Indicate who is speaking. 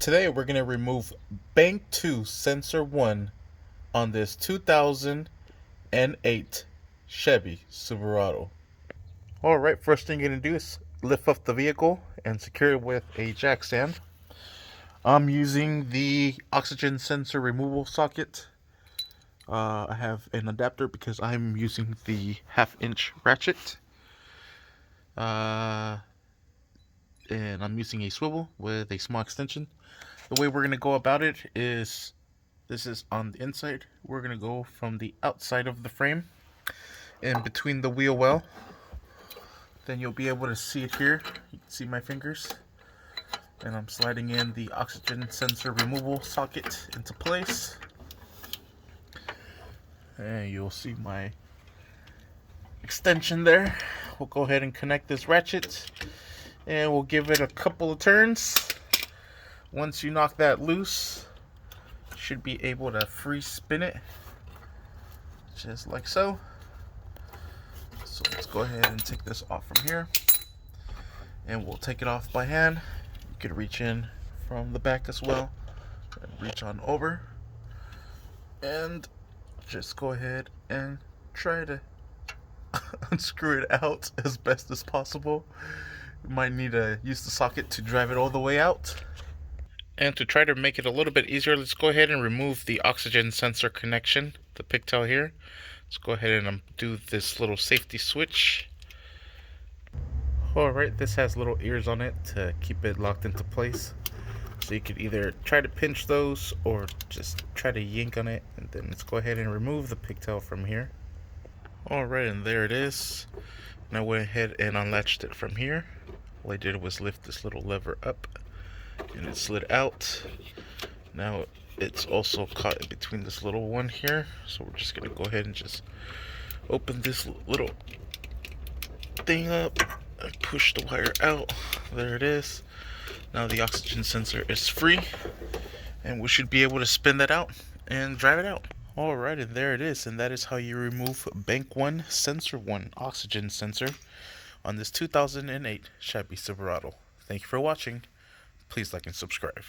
Speaker 1: Today we're going to remove Bank 2 Sensor 1 on this 2008 Chevy Silverado. Alright, first thing you're going to do is lift up the vehicle and secure it with a jack stand. I'm using the oxygen sensor removal socket. I have an adapter because I'm using the 1/2-inch ratchet. And I'm using a swivel with a small extension. The way we're going to go about it is, this is on the inside. We're going to go from the outside of the frame and between the wheel well. Then you'll be able to see it here. You can see my fingers. And I'm sliding in the oxygen sensor removal socket into place. And you'll see my extension there. We'll go ahead and connect this ratchet. And we'll give it a couple of turns. Once you knock that loose, you should be able to free spin it. Just like so. So let's go ahead and take this off from here. And we'll take it off by hand. You can reach in from the back as well. And reach on over. And just go ahead and try to unscrew it out as best as possible. You might need to use the socket to drive it all the way out. And to try to make it a little bit easier, let's go ahead and remove the oxygen sensor connection, the pigtail here. Let's go ahead and undo this little safety switch. Alright, this has little ears on it to keep it locked into place. So you could either try to pinch those or just try to yank on it. And then let's go ahead and remove the pigtail from here. Alright, and there it is. And I went ahead and unlatched it from here. All I did was lift this little lever up and it slid out. Now it's also caught in between this little one here. So we're just going to go ahead and just open this little thing up and push the wire out. There it is. Now the oxygen sensor is free and we should be able to spin that out and drive it out. Alright, and there it is, and that is how you remove Bank 1 Sensor 1 oxygen sensor on this 2008 Chevy Silverado. Thank you for watching. Please like and subscribe.